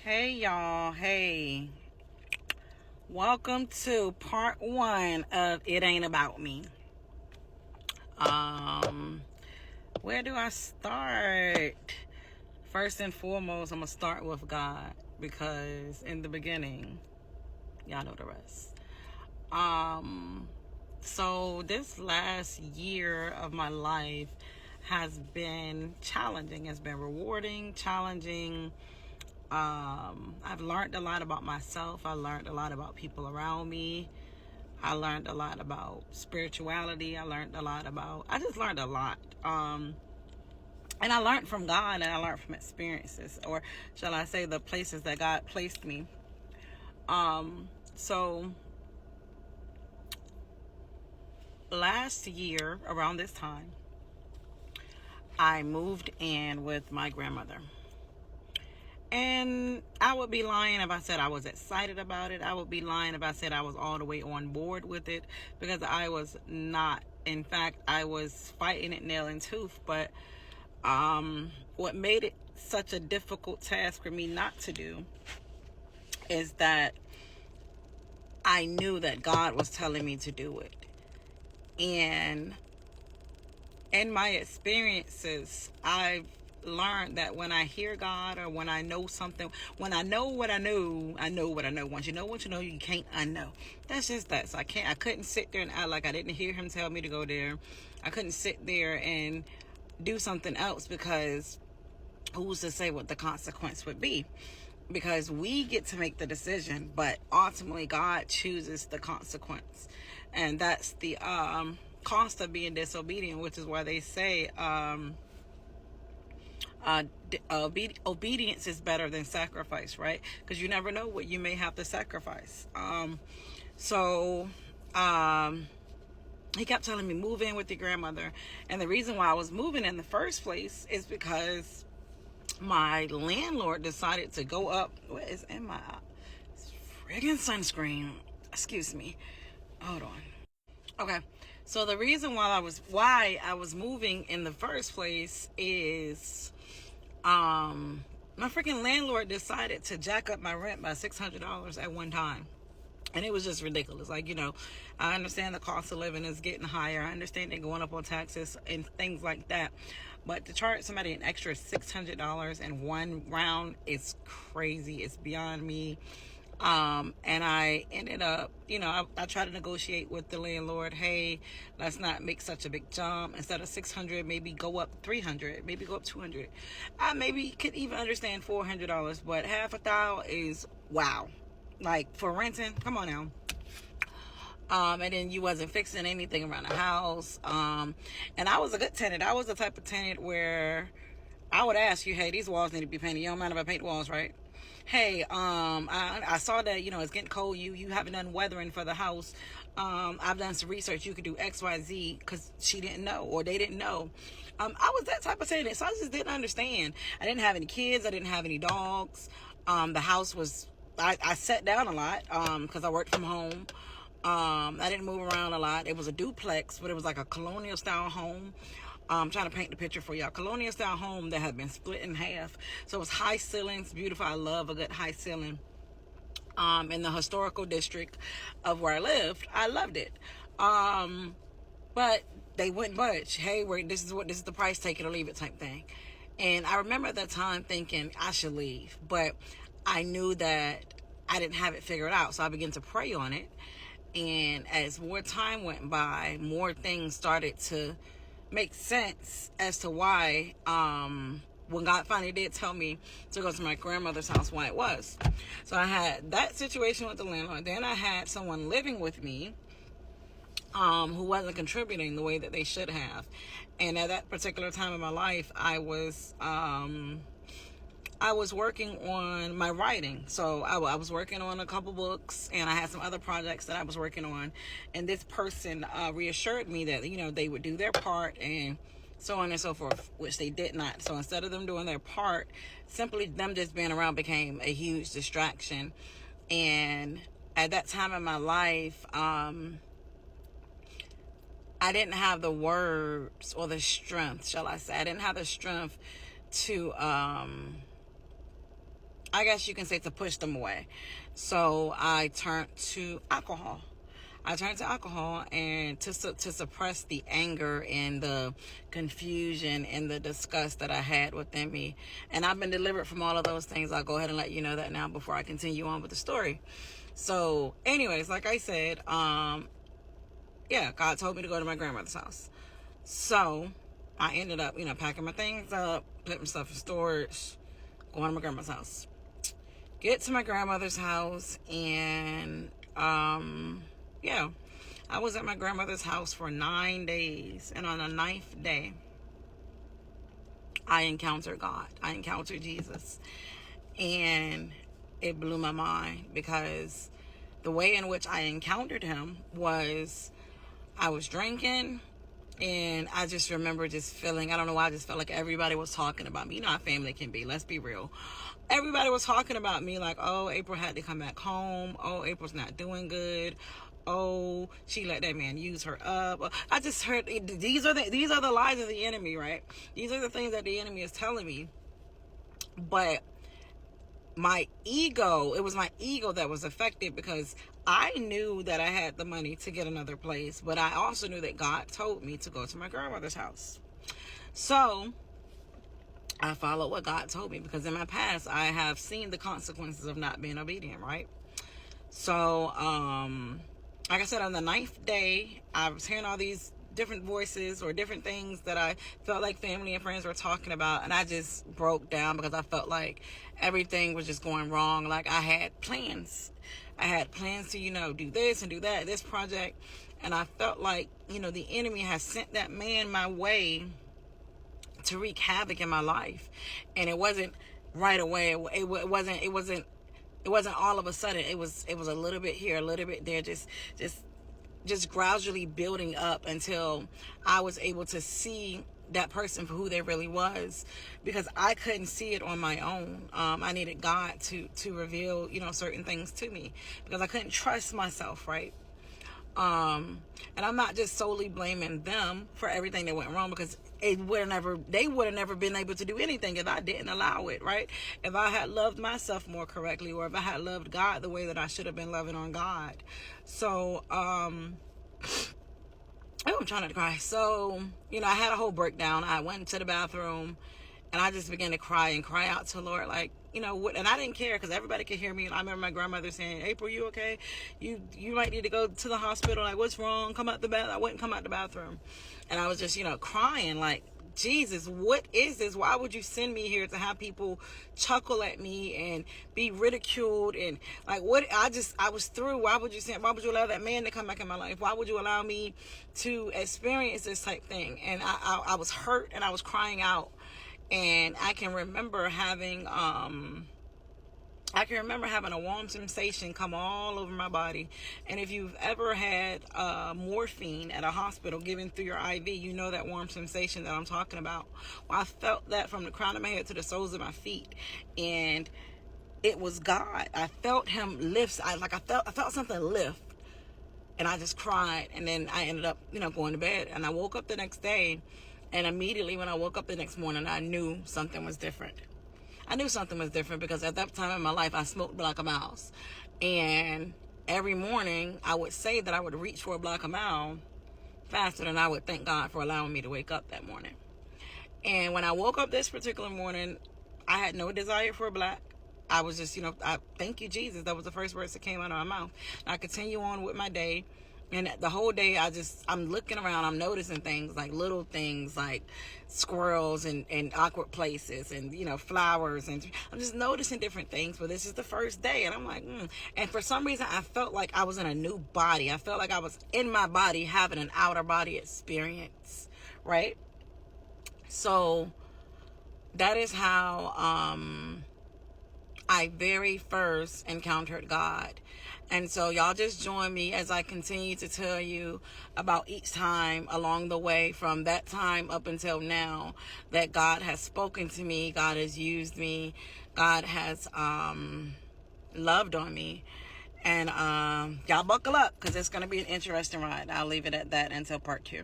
Hey y'all, hey. Welcome to part 1 of It Ain't About Me. Um where do I start? First and foremost, I'm going to start with God because in the beginning, y'all know the rest. So this last year of my life has been challenging. It's been rewarding, challenging. I've learned a lot about myself. I learned a lot about people around me. I learned a lot about spirituality. I just learned a lot. And I learned from God, and I learned from experiences, or shall I say the places that God placed me. So last year around this time, I moved in with my grandmother. And I would be lying if I said I was excited about it. I would be lying if I said I was all the way on board with it, because I was not. In fact, I was fighting it nail and tooth. But what made it such a difficult task for me not to do is that I knew that God was telling me to do it. And in my experiences, I've learned that when I hear God, or when I know something, when I know what I know what I know. Once you know what you know, you can't unknow. That's just that. So I couldn't sit there and act like I didn't hear him tell me to go there. I couldn't sit there and do something else, because who's to say what the consequence would be? Because we get to make the decision, but ultimately God chooses the consequence. And that's the cost of being disobedient, which is why they say obedience is better than sacrifice, right? Because you never know what you may have to sacrifice. So he kept telling me, move in with your grandmother. And the reason why I was moving in the first place is because my landlord decided to go up. What is in my friggin' sunscreen? Excuse me. Hold on. Okay. So the reason why I was moving in the first place is my freaking landlord decided to jack up my rent by $600 at one time. And it was just ridiculous. Like, I understand the cost of living is getting higher. I understand they're going up on taxes and things like that. But to charge somebody an extra $600 in one round is crazy. It's beyond me. And I ended up, I tried to negotiate with the landlord. Hey, let's not make such a big jump. Instead of 600, maybe go up 300, maybe go up 200. I maybe could even understand $400, but half a thou is wow. Like, for renting, come on now. And then you wasn't fixing anything around the house. And I was a good tenant. I was the type of tenant where I would ask you, hey, these walls need to be painted. You don't mind if I paint the walls, right? Hey, I saw that, it's getting cold. You haven't done weathering for the house. I've done some research. You could do X, Y, Z, because she didn't know, or they didn't know. I was that type of tenant, so I just didn't understand. I didn't have any kids. I didn't have any dogs. The house was, I sat down a lot, because I worked from home. I didn't move around a lot. It was a duplex, but it was like a colonial style home. I'm trying to paint the picture for y'all. Colonial style home that had been split in half. So it was high ceilings, beautiful. I love a good high ceiling. In the historical district of where I lived, I loved it. But they wouldn't budge. Hey, this is the price, take it or leave it type thing. And I remember at that time thinking I should leave, but I knew that I didn't have it figured out. So I began to pray on it. And as more time went by, more things started to make sense as to why, when God finally did tell me to go to my grandmother's house, why it was. So I had that situation with the landlord. Then I had someone living with me, who wasn't contributing the way that they should have. And at that particular time in my life, I was working on my writing. So I was working on a couple books, and I had some other projects that I was working on. And this person reassured me that, they would do their part and so on and so forth, which they did not. So instead of them doing their part, simply them just being around became a huge distraction. And at that time in my life, I didn't have the words or the strength, shall I say. I didn't have the strength to I guess you can say, to push them away. So I turned to alcohol. And to suppress the anger and the confusion and the disgust that I had within me. And I've been delivered from all of those things. I'll go ahead and let you know that now before I continue on with the story. So anyways, like I said, yeah, God told me to go to my grandmother's house. So I ended up, packing my things up, putting stuff in storage, going to my grandma's house. Get to my grandmother's house, and yeah, I was at my grandmother's house for 9 days, and on the 9th day, I encountered God. I encountered Jesus, and it blew my mind, because the way in which I encountered him was, I was drinking, and I just remember just feeling, I don't know why, I just felt like everybody was talking about me. You know how family can be, let's be real. Everybody was talking about me, like, oh, April had to come back home. Oh, April's not doing good. Oh, she let that man use her up. I just heard, these are the lies of the enemy, right? These are the things that the enemy is telling me. But my ego, it was my ego that was affected, because I knew that I had the money to get another place, but I also knew that God told me to go to my grandmother's house. So I followed what God told me, because in my past, I have seen the consequences of not being obedient, right? So, like I said, on the 9th day, I was hearing all these different voices or different things that I felt like family and friends were talking about, and I just broke down, because I felt like everything was just going wrong. Like, I had plans to, do this and do that, this project, and I felt like, the enemy has sent that man my way to wreak havoc in my life. And it wasn't right away. It wasn't all of a sudden. It was a little bit here, a little bit there, just gradually building up until I was able to see that person for who they really was, because I couldn't see it on my own. I needed God to reveal, certain things to me, because I couldn't trust myself, right? And I'm not just solely blaming them for everything that went wrong, because they would have never been able to do anything if I didn't allow it, right? If I had loved myself more correctly, or if I had loved God the way that I should have been loving on God. So, I'm trying not to cry. So, I had a whole breakdown. I went into the bathroom, and I just began to cry out to the Lord, like, what, and I didn't care, because everybody could hear me. And I remember my grandmother saying, April, you okay? You might need to go to the hospital. Like, what's wrong? Come out the bath. I wouldn't come out the bathroom. And I was just, crying, like, Jesus, what is this? Why would you send me here to have people chuckle at me and be ridiculed? And like, what? I was through. Why would you allow that man to come back in my life? Why would you allow me to experience this type thing? And I was hurt, and I was crying out. And I can remember having a warm sensation come all over my body. And if you've ever had morphine at a hospital given through your IV, you know that warm sensation that I'm talking about. Well, I felt that from the crown of my head to the soles of my feet, and it was God. I felt him lift. I felt something lift, and I just cried. And then I ended up, going to bed. And I woke up the next day. And immediately when I woke up the next morning, I knew something was different. Because at that time in my life, I smoked Black & Milds. And every morning, I would say that I would reach for a Black & Mild faster than I would thank God for allowing me to wake up that morning. And when I woke up this particular morning, I had no desire for a Black. I was just, I thank you, Jesus. That was the first words that came out of my mouth. And I continue on with my day. And the whole day, I'm looking around, I'm noticing things, like little things, like squirrels and awkward places and, flowers. And I'm just noticing different things. But this is the first day. And I'm like, And for some reason, I felt like I was in a new body. I felt like I was in my body having an outer body experience, right? So that is how I very first encountered God. And so y'all just join me as I continue to tell you about each time along the way from that time up until now that God has spoken to me, God has used me, God has loved on me. And y'all buckle up, because it's going to be an interesting ride. I'll leave it at that until part 2.